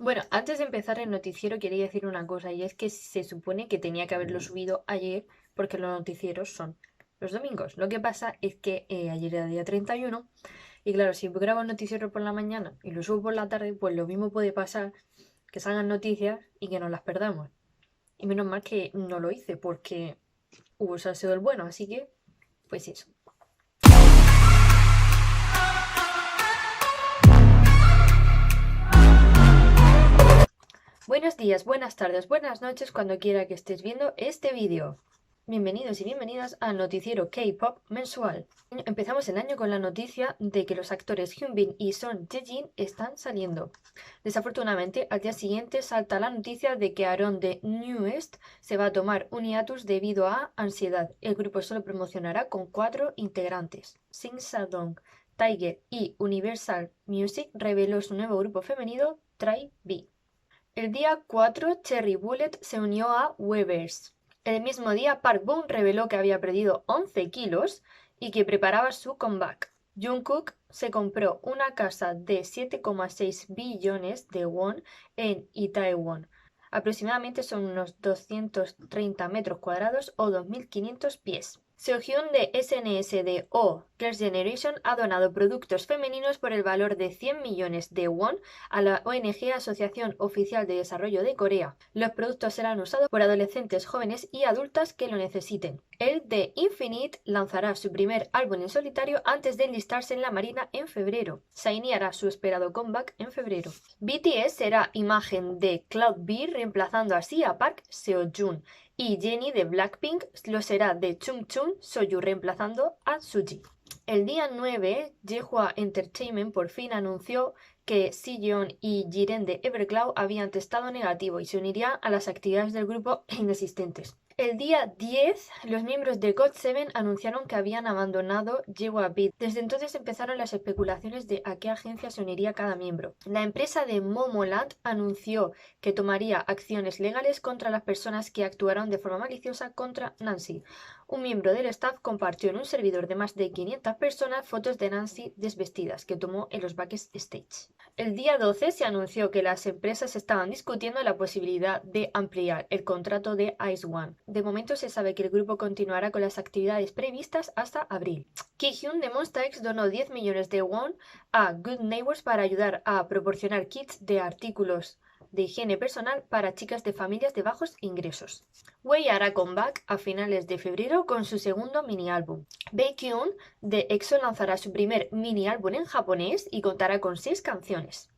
Bueno, antes de empezar el noticiero quería decir una cosa y es que se supone que tenía que haberlo subido ayer porque los noticieros son los domingos. Lo que pasa es que ayer era día 31 y claro, si grabo el noticiero por la mañana y lo subo por la tarde, pues lo mismo puede pasar que salgan noticias y que nos las perdamos. Y menos mal que no lo hice porque hubo salseo del bueno, así que pues eso. Buenos días, buenas tardes, buenas noches cuando quiera que estés viendo este vídeo. Bienvenidos y bienvenidas al noticiero K-Pop mensual. Empezamos el año con la noticia de que los actores Hyunbin y Son Ye-jin están saliendo. Desafortunadamente, al día siguiente salta la noticia de que Aaron de Newest se va a tomar un hiatus debido a ansiedad. El grupo solo promocionará con 4 integrantes. Sing Sadong, Tiger y Universal Music reveló su nuevo grupo femenino, Try B. El día 4, Cherry Bullet se unió a Weverse. El mismo día, Park Bo reveló que había perdido 11 kilos y que preparaba su comeback. Jungkook se compró una casa de 7,6 billones de won en Itaewon. Aproximadamente son unos 230 metros cuadrados o 2.500 pies. Seohyun de SNSD o Girls' Generation ha donado productos femeninos por el valor de 100 millones de won a la ONG Asociación Oficial de Desarrollo de Corea. Los productos serán usados por adolescentes, jóvenes y adultas que lo necesiten. El de Infinite lanzará su primer álbum en solitario antes de enlistarse en la Marina en febrero. SHINee hará su esperado comeback en febrero. BTS será imagen de Cloud B reemplazando así a Park Seo-joon. Y Jennie de Blackpink lo será de Chungchung Soyu reemplazando a Suji. El día 9, Yehua Entertainment por fin anunció que Siyeon y Jiren de Everglow habían testado negativo y se unirían a las actividades del grupo inexistentes. El día 10, los miembros de GOT7 anunciaron que habían abandonado Yehua Beat. Desde entonces empezaron las especulaciones de a qué agencia se uniría cada miembro. La empresa de Momoland anunció que tomaría acciones legales contra las personas que actuaron de forma maliciosa contra Nancy. Un miembro del staff compartió en un servidor de más de 500 personas fotos de Nancy desvestidas que tomó en los backstage. El día 12 se anunció que las empresas estaban discutiendo la posibilidad de ampliar el contrato de Ice One. De momento se sabe que el grupo continuará con las actividades previstas hasta abril. Kihyun de Monsta X donó 10 millones de won a Good Neighbors para ayudar a proporcionar kits de artículos de higiene personal para chicas de familias de bajos ingresos. Wei hará comeback a finales de febrero con su segundo mini álbum. Baekhyun de EXO lanzará su primer mini álbum en japonés y contará con 6 canciones.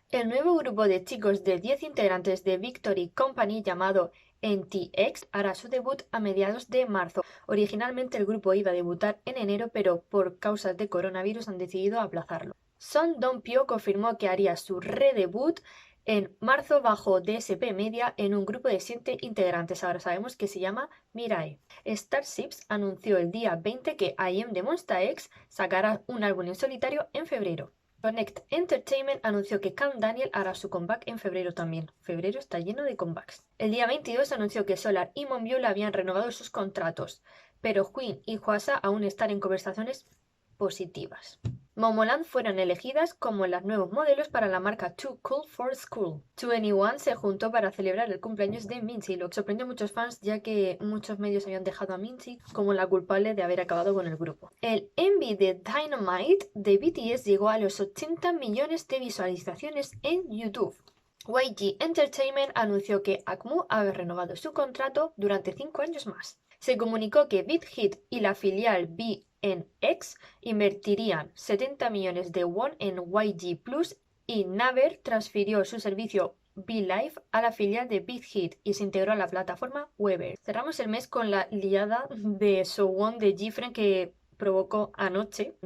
El nuevo grupo de chicos de 10 integrantes de Victory Company llamado NTX hará su debut a mediados de marzo. Originalmente el grupo iba a debutar en enero, pero por causas de coronavirus han decidido aplazarlo. Son Don-pyo confirmó que haría su redebut en marzo bajo DSP Media en un grupo de 7 integrantes. Ahora sabemos que se llama Mirai. Starships anunció el día 20 que IM de Monsta X sacará un álbum en solitario en febrero. Connect Entertainment anunció que Cam Daniel hará su comeback en febrero también. Febrero está lleno de comebacks. El día 22 anunció que Solar y Monbiol habían renovado sus contratos, pero Queen y Hwasa aún están en conversaciones positivas. Momoland fueron elegidas como las nuevos modelos para la marca Too Cool for School. 2NE1 se juntó para celebrar el cumpleaños de Minzy, lo que sorprendió a muchos fans ya que muchos medios habían dejado a Minzy como la culpable de haber acabado con el grupo. El MV de Dynamite de BTS llegó a los 80 millones de visualizaciones en YouTube. YG Entertainment anunció que AKMU había renovado su contrato durante 5 años más. Se comunicó que Big Hit y la filial BNX invertirían 70 millones de won en YG Plus y Naver transfirió su servicio BeLive a la filial de Big Hit y se integró a la plataforma Weber. Cerramos el mes con la liada de SoWon de Gfriend que provocó anoche,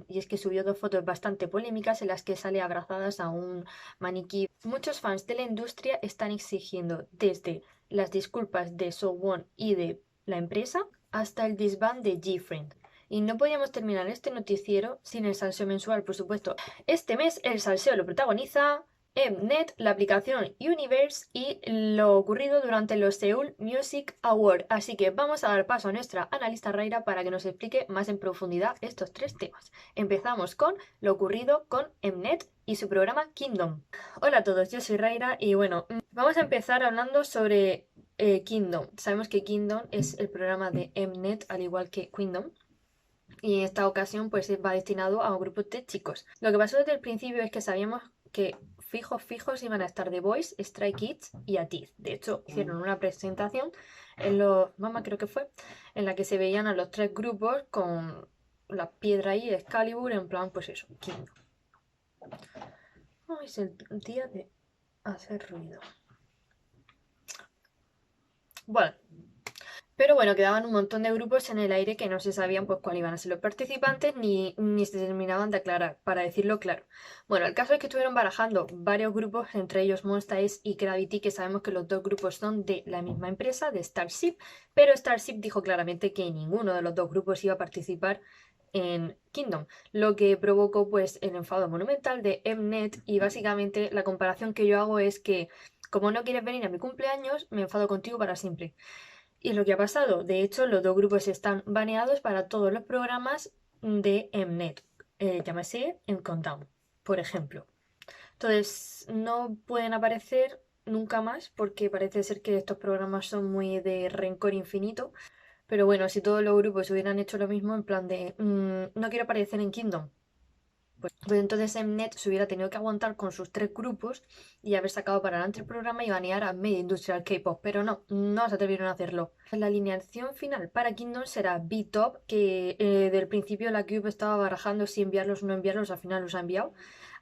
y es que subió 2 fotos bastante polémicas en las que sale abrazadas a un maniquí. Muchos fans de la industria están exigiendo desde las disculpas de SoWon y de la empresa hasta el desván de Gfriend. Y no podíamos terminar este noticiero sin el salseo mensual, por supuesto. Este mes el salseo lo protagoniza Mnet, la aplicación Universe y lo ocurrido durante los Seoul Music Awards. Así que vamos a dar paso a nuestra analista Raira para que nos explique más en profundidad estos tres temas. Empezamos con lo ocurrido con Mnet y su programa Kingdom. Hola a todos, yo soy Raira y bueno, vamos a empezar hablando sobre Kingdom. Sabemos que Kingdom es el programa de Mnet, al igual que Kingdom. Y en esta ocasión pues va destinado a un grupo de chicos. Lo que pasó desde el principio es que sabíamos que fijos iban a estar The Boys, Stray Kids y Atiz. De hecho, hicieron una presentación en los Mama creo que fue, en la que se veían a los tres grupos con la piedra ahí, Excalibur, en plan, pues eso, Kingdom. Hoy es el día de hacer ruido. Bueno, pero bueno, quedaban un montón de grupos en el aire que no se sabían pues cuáles iban a ser los participantes ni se terminaban de aclarar, para decirlo claro. Bueno, el caso es que estuvieron barajando varios grupos, entre ellos Monsta X y Gravity, que sabemos que los dos grupos son de la misma empresa, de Starship, pero Starship dijo claramente que ninguno de los dos grupos iba a participar en Kingdom, lo que provocó pues el enfado monumental de Mnet y básicamente la comparación que yo hago es que como no quieres venir a mi cumpleaños, me enfado contigo para siempre. Y es lo que ha pasado. De hecho, los dos grupos están baneados para todos los programas de Mnet. Llámese en Countdown, por ejemplo. Entonces, no pueden aparecer nunca más porque parece ser que estos programas son muy de rencor infinito. Pero bueno, si todos los grupos hubieran hecho lo mismo, en plan de no quiero aparecer en Kingdom, pues entonces Mnet se hubiera tenido que aguantar con sus tres grupos y haber sacado para adelante el programa y banear a media industrial K-pop, pero no se atrevieron a hacerlo. La alineación final para Kingdom será B-Top, que del principio la Cube estaba barajando si enviarlos o no enviarlos, al final los ha enviado.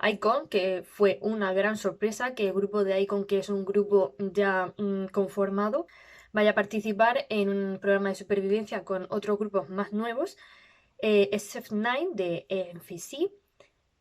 Icon, que fue una gran sorpresa, que el grupo de Icon, que es un grupo ya conformado, vaya a participar en un programa de supervivencia con otros grupos más nuevos. SF9 de MFC.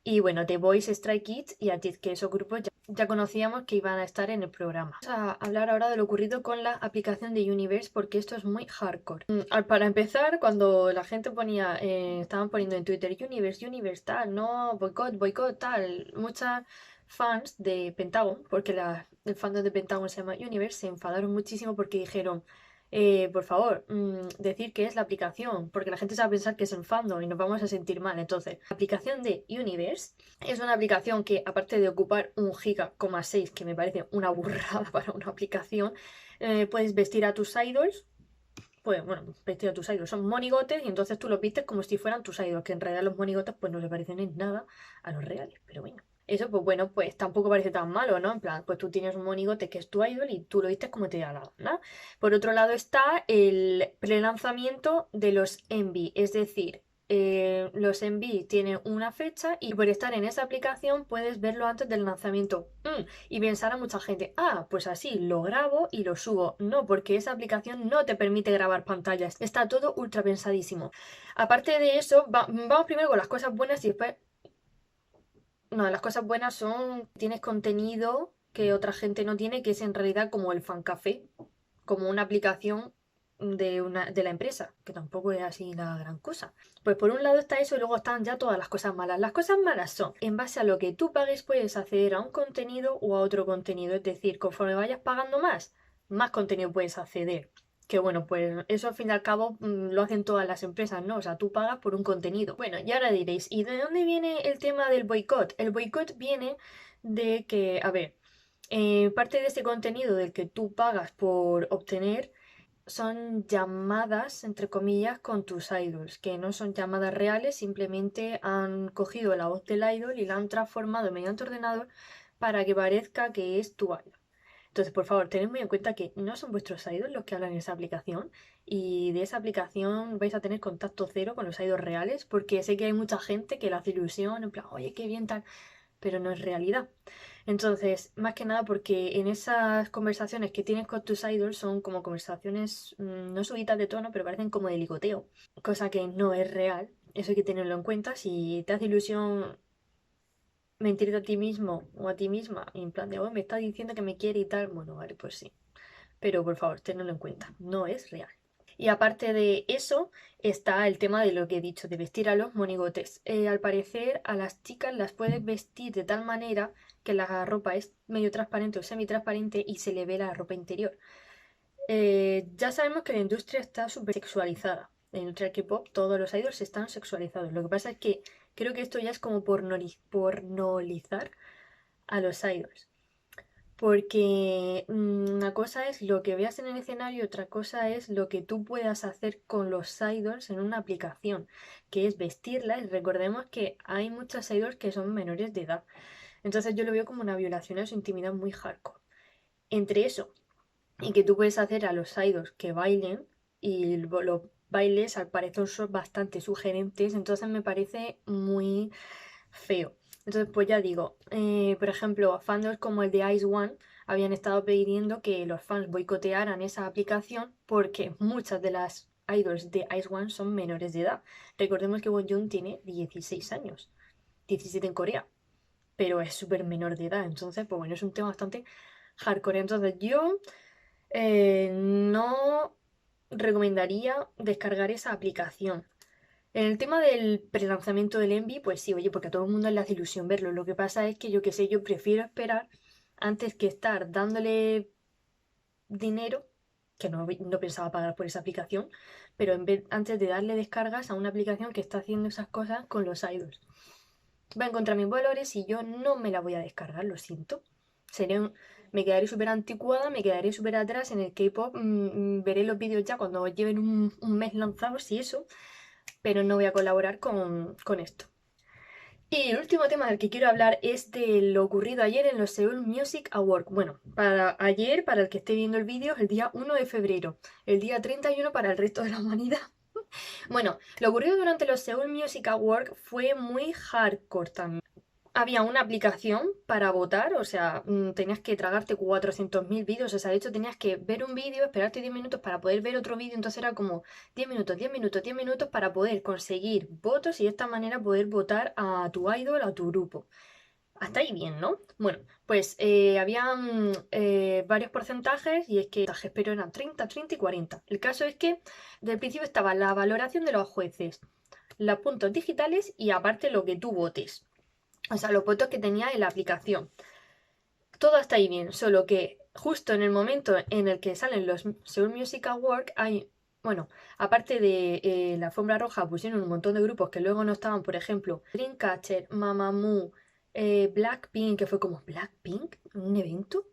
Y bueno, The Boys, Stray Kids y Atiz, que esos grupos ya conocíamos que iban a estar en el programa. Vamos a hablar ahora de lo ocurrido con la aplicación de Universe, porque esto es muy hardcore. Para empezar, cuando la gente ponía, estaban poniendo en Twitter Universe tal, no, boicot tal, muchas fans de Pentagon, porque el fandom de Pentagon se llama Universe, se enfadaron muchísimo porque dijeron, por favor, decir que es la aplicación, porque la gente se va a pensar que es el fandom y nos vamos a sentir mal. Entonces, la aplicación de Universe es una aplicación que, aparte de ocupar 1,6 GB, que me parece una burrada para una aplicación, puedes vestir a tus idols. Pues bueno, vestir a tus idols son monigotes y entonces tú los vistes como si fueran tus idols, que en realidad los monigotes pues no se parecen en nada a los reales, pero bueno. Eso, pues bueno, pues tampoco parece tan malo, ¿no? En plan, pues tú tienes un monigote que es tu idol y tú lo vistes como te da la gana. Por otro lado está el prelanzamiento de los Envy, es decir, los Envy tienen una fecha y por estar en esa aplicación puedes verlo antes del lanzamiento. Y pensar a mucha gente, pues así lo grabo y lo subo. No, porque esa aplicación no te permite grabar pantallas. Está todo ultra pensadísimo. Aparte de eso, vamos primero con las cosas buenas y después no, las cosas buenas son, tienes contenido que otra gente no tiene, que es en realidad como el Fancafé, como una aplicación de la empresa, que tampoco es así la gran cosa. Pues por un lado está eso y luego están ya todas las cosas malas. Las cosas malas son, en base a lo que tú pagues puedes acceder a un contenido o a otro contenido, es decir, conforme vayas pagando más contenido puedes acceder. Que bueno, pues eso al fin y al cabo lo hacen todas las empresas, ¿no? O sea, tú pagas por un contenido. Bueno, y ahora diréis, ¿y de dónde viene el tema del boicot? El boicot viene de que, a ver, parte de ese contenido del que tú pagas por obtener son llamadas, entre comillas, con tus idols, que no son llamadas reales, simplemente han cogido la voz del idol y la han transformado mediante ordenador para que parezca que es tu idol. Entonces, por favor, tened muy en cuenta que no son vuestros idols los que hablan en esa aplicación y de esa aplicación vais a tener contacto cero con los idols reales porque sé que hay mucha gente que le hace ilusión, en plan, oye, qué bien tal, pero no es realidad. Entonces, más que nada porque en esas conversaciones que tienes con tus idols son como conversaciones no subidas de tono, pero parecen como de ligoteo, cosa que no es real. Eso hay que tenerlo en cuenta. Si te hace ilusión mentirte a ti mismo o a ti misma, y en plan de, oh, me está diciendo que me quiere y tal, bueno, vale, pues sí. Pero por favor, tenedlo en cuenta, no es real. Y aparte de eso, está el tema de lo que he dicho, de vestir a los monigotes. Al parecer, a las chicas las puedes vestir de tal manera que la ropa es medio transparente o semitransparente y se le ve la ropa interior. Ya sabemos que la industria está súper sexualizada. En la industria del K-pop todos los idols están sexualizados. Lo que pasa es que creo que esto ya es como pornolizar a los idols. Porque una cosa es lo que veas en el escenario, otra cosa es lo que tú puedas hacer con los idols en una aplicación, que es vestirlas. Y recordemos que hay muchos idols que son menores de edad. Entonces yo lo veo como una violación a su intimidad muy hardcore. Entre eso y que tú puedes hacer a los idols que bailen y los bailes al parecer son bastante sugerentes, entonces me parece muy feo. Entonces, pues ya digo, por ejemplo, fandoms como el de Ice One habían estado pidiendo que los fans boicotearan esa aplicación porque muchas de las idols de Ice One son menores de edad. Recordemos que Wonjun tiene 16 años, 17 en Corea, pero es súper menor de edad, entonces, pues bueno, es un tema bastante hardcore. Entonces, yo no recomendaría descargar esa aplicación. En el tema del prelanzamiento del Envy, pues sí, oye, porque a todo el mundo le hace ilusión verlo. Lo que pasa es que yo qué sé, yo prefiero esperar antes que estar dándole dinero, que no pensaba pagar por esa aplicación, pero antes de darle descargas a una aplicación que está haciendo esas cosas con los idols. Va en contra de mis valores y yo no me la voy a descargar, lo siento. Me quedaré súper anticuada, me quedaré súper atrás en el K-pop, veré los vídeos ya cuando lleven un mes lanzados y eso, pero no voy a colaborar con esto. Y el último tema del que quiero hablar es de lo ocurrido ayer en los Seoul Music Awards. Bueno, para ayer, para el que esté viendo el vídeo, es el día 1 de febrero, el día 31 para el resto de la humanidad. Bueno, lo ocurrido durante los Seoul Music Awards fue muy hardcore también. Había una aplicación para votar, o sea, tenías que tragarte 400.000 vídeos, o sea, de hecho tenías que ver un vídeo, esperarte 10 minutos para poder ver otro vídeo, entonces era como 10 minutos, 10 minutos, 10 minutos para poder conseguir votos y de esta manera poder votar a tu idol, a tu grupo. Hasta ahí bien, ¿no? Bueno, pues habían varios porcentajes y es que pero eran 30, 30 y 40. El caso es que del principio estaba la valoración de los jueces, los puntos digitales y aparte lo que tú votes. O sea, los votos que tenía en la aplicación. Todo está ahí bien, solo que justo en el momento en el que salen los Seoul Music Awards hay, bueno, aparte de la alfombra roja pusieron un montón de grupos que luego no estaban, por ejemplo, Dreamcatcher, Mamamoo, Blackpink, que fue como Blackpink, un evento.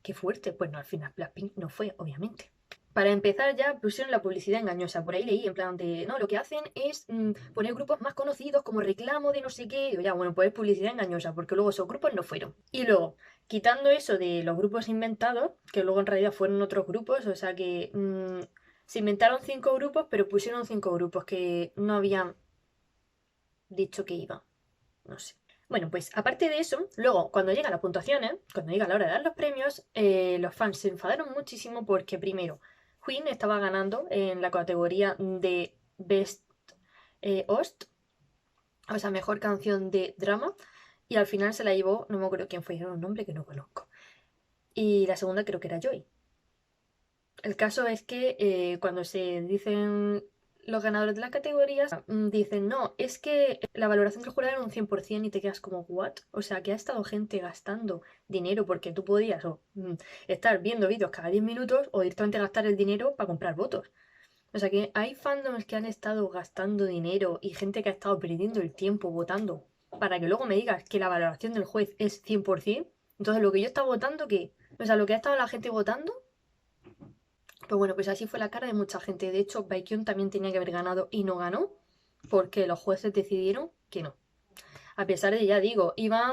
Qué fuerte. Pues no, al final Blackpink no fue, obviamente. Para empezar ya pusieron la publicidad engañosa. Por ahí leí en plan de, no, lo que hacen es poner grupos más conocidos como reclamo de no sé qué. Y digo, ya, bueno, pues es publicidad engañosa, porque luego esos grupos no fueron. Y luego, quitando eso de los grupos inventados, que luego en realidad fueron otros grupos, o sea que se inventaron 5 grupos, pero pusieron 5 grupos que no habían dicho que iban. No sé. Bueno, pues aparte de eso, luego cuando llegan las puntuaciones, cuando llega la hora de dar los premios, los fans se enfadaron muchísimo porque primero, Queen estaba ganando en la categoría de Best Host, o sea, mejor canción de drama, y al final se la llevó, no me acuerdo quién fue, era un nombre que no conozco. Y la segunda creo que era Joy. El caso es que cuando se dicen los ganadores de las categorías, dicen, no, es que la valoración del jurado era un 100% y te quedas como, ¿what? O sea, que ha estado gente gastando dinero porque tú podías estar viendo vídeos cada 10 minutos o directamente gastar el dinero para comprar votos. O sea, que hay fandoms que han estado gastando dinero y gente que ha estado perdiendo el tiempo votando para que luego me digas que la valoración del juez es 100%. Entonces, lo que yo estaba votando, ¿qué? O sea, lo que ha estado la gente votando pues bueno, pues así fue la cara de mucha gente. De hecho, Baekhyun también tenía que haber ganado y no ganó porque los jueces decidieron que no. A pesar de, ya digo, iban...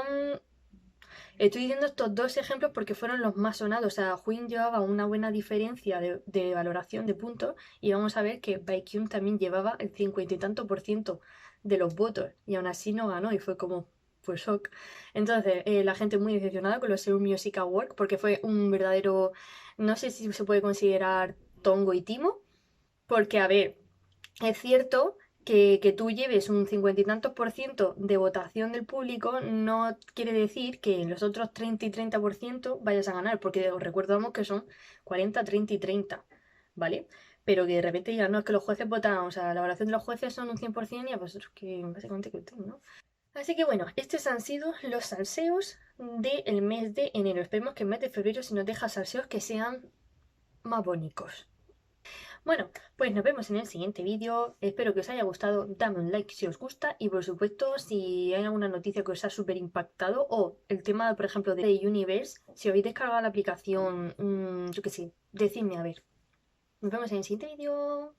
Estoy diciendo estos dos ejemplos porque fueron los más sonados. O sea, Huin llevaba una buena diferencia de valoración de puntos y vamos a ver que Baekhyun también llevaba el 50 y tanto por ciento de los votos y aún así no ganó y fue como... Fue shock. Entonces, la gente muy decepcionada con los Seoul Music Awards porque fue un verdadero... No sé si se puede considerar tongo y timo, porque, a ver, es cierto que tú lleves un 50 y tantos por ciento de votación del público no quiere decir que en los otros 30 y 30% vayas a ganar, porque os recordamos que son 40, 30 y 30, ¿vale? Pero que de repente digan, no, es que los jueces votan, o sea, la valoración de los jueces son un 100% y a vosotros que básicamente que ¿no? Así que bueno, estos han sido los salseos del mes de enero. Esperemos que el mes de febrero si nos deja salseos que sean más bonitos. Bueno, pues nos vemos en el siguiente vídeo. Espero que os haya gustado. Dame un like si os gusta. Y por supuesto, si hay alguna noticia que os ha súper impactado. O el tema, por ejemplo, de Universe. Si habéis descargado la aplicación, yo qué sé, decidme a ver. Nos vemos en el siguiente vídeo.